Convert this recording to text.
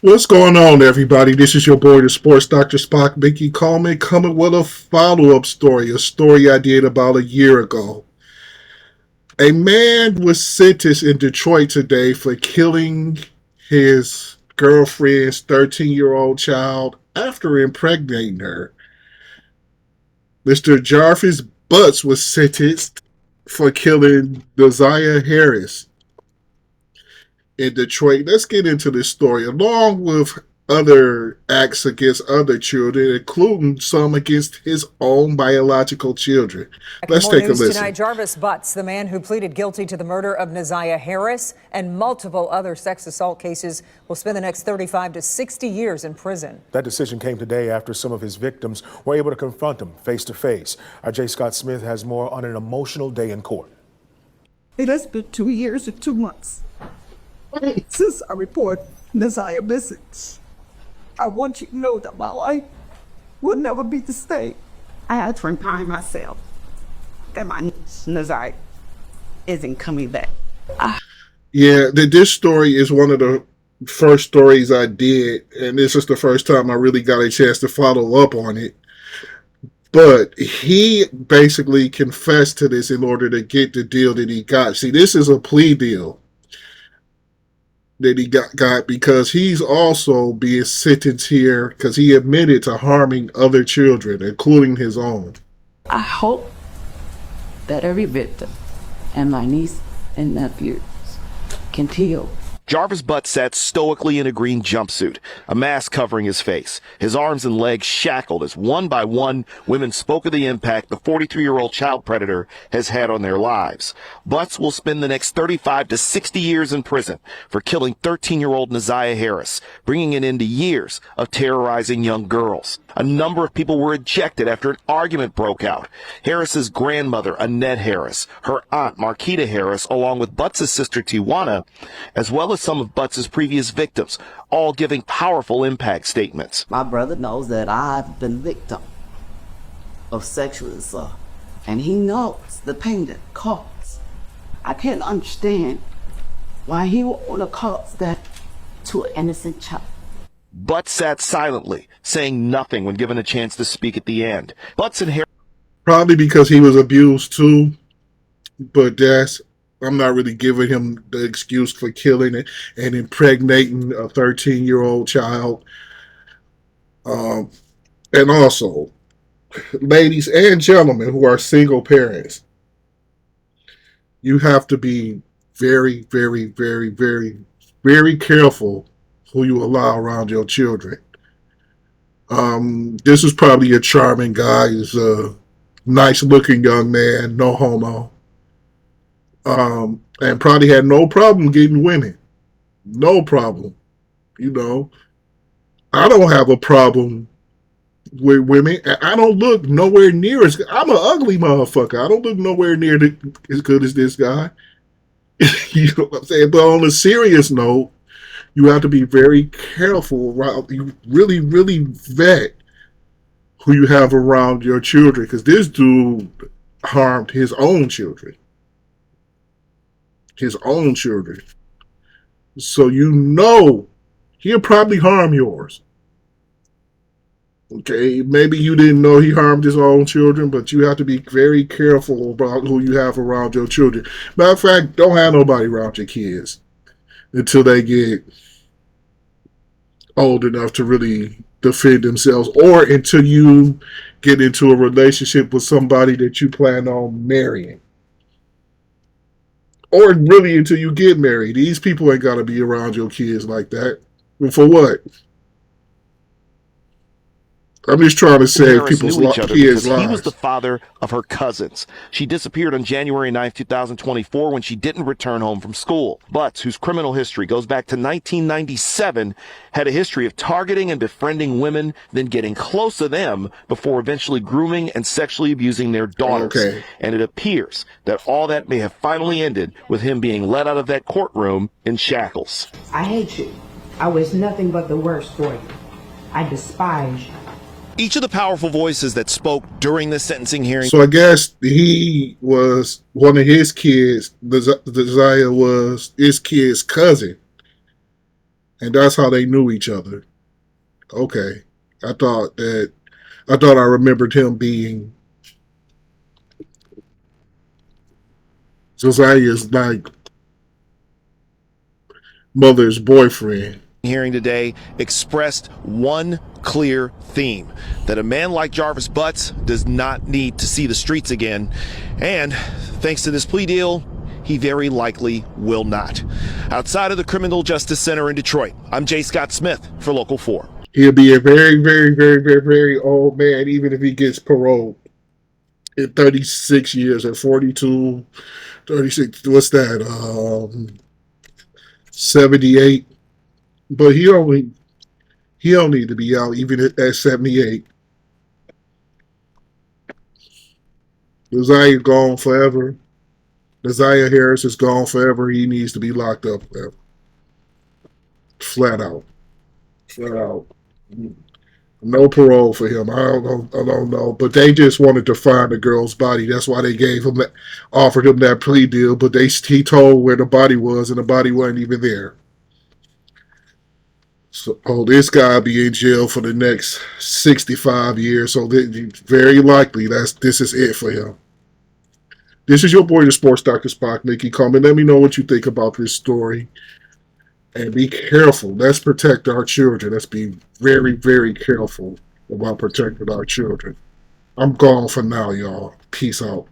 What's going on, everybody? This is your boy, the Sports Doctor Spock, Mickey Coleman, coming with a follow-up story, a story I did about a year ago. A man was sentenced in Detroit today for killing his girlfriend's 13-year-old child after impregnating her. Mr. Jarvis Butts was sentenced for killing Naźiyah Harris in Detroit. Let's get into this story, along with other acts against other children, including some against his own biological children. Let's More take a news listen. tonight. Jarvis Butts, the man who pleaded guilty to the murder of Naźiyah Harris and multiple other sex assault cases, will spend the next 35 to 60 years in prison. That decision came today after some of his victims were able to confront him face to face. Our J. Scott Smith has more on an emotional day in court. It has been 2 years and 2 months since I reported Naźiyah missing. I want you to know that my life will never be the same. I had to remind myself that my niece Naźiyah isn't coming back. Yeah, this story is one of the first stories I did, and this is the first time I really got a chance to follow up on it. But he basically confessed to this in order to get the deal that he got. See, this is a plea deal that he got because he's also being sentenced here because he admitted to harming other children, including his own. I hope that every victim and my niece and nephews can heal. Jarvis Butts sat stoically in a green jumpsuit, a mask covering his face, his arms and legs shackled as one by one women spoke of the impact the 43-year-old child predator has had on their lives. Butts will spend the next 35 to 60 years in prison for killing 13-year-old Naźiyah Harris, bringing an end to years of terrorizing young girls. A number of people were ejected after an argument broke out. Harris's grandmother, Annette Harris, her aunt, Marquita Harris, along with Butts' sister, Tijuana, as well as some of Butts' previous victims, all giving powerful impact statements. My brother knows that I've been victim of sexual assault, and he knows the pain that it caused. I can't understand why he would want to cause that to an innocent child. Butts sat silently, saying nothing when given a chance to speak at the end. Butts and Harris... Probably because he was abused too, but I'm not really giving him the excuse for killing it and impregnating a 13-year-old child. And also, ladies and gentlemen who are single parents, you have to be very, very, very, very, very careful who you allow around your children. This is probably a charming guy. He's a nice-looking young man, no homo. And probably had no problem getting women. No problem. You know, I don't have a problem with women. I don't look nowhere near as good. I'm an ugly motherfucker. I don't look nowhere near as good as this guy. You know what I'm saying? But on a serious note, you have to be very careful around. You really, really vet who you have around your children, because this dude harmed his own children. His own children. So you know he'll probably harm yours. Okay, maybe you didn't know he harmed his own children, but you have to be very careful about who you have around your children. Matter of fact, don't have nobody around your kids until they get old enough to really defend themselves, or until you get into a relationship with somebody that you plan on marrying. Or really until you get married. These people ain't got to be around your kids like that. Well, for what? I'm just trying to save people's kids' lives. He was the father of her cousins. She disappeared on January 9th, 2024 when she didn't return home from school. Butts, whose criminal history goes back to 1997, had a history of targeting and befriending women, then getting close to them before eventually grooming and sexually abusing their daughters. Okay. And it appears that all that may have finally ended with him being let out of that courtroom in shackles. I hate you. I wish nothing but the worst for you. I despise you. Each of the powerful voices that spoke during the sentencing hearing. So I guess he was one of his kids. Naźiyah was his kid's cousin. And that's how they knew each other. Okay. I thought I remembered him being Josiah's like mother's boyfriend. Hearing today expressed one clear theme: that a man like Jarvis Butts does not need to see the streets again. And thanks to this plea deal, he very likely will not. Outside of the Criminal Justice Center in Detroit, I'm J. Scott Smith for Local 4. He'll be a very, very, very, very, very old man, even if he gets paroled in 36 years, at 42, 36, what's that, 78. But he don't need to be out even at 78. Naźiyah gone forever. Naźiyah Harris is gone forever. He needs to be locked up forever. Flat out. Flat out. No parole for him. I don't know. But they just wanted to find the girl's body. That's why they offered him that plea deal. But he told where the body was, and the body wasn't even there. So, this guy will be in jail for the next 65 years. So very likely this is it for him. This is your boy, the Sports Doctor Spock, Mickey. Comment. Let me know what you think about this story. And be careful. Let's protect our children. Let's be very, very careful about protecting our children. I'm gone for now, y'all. Peace out.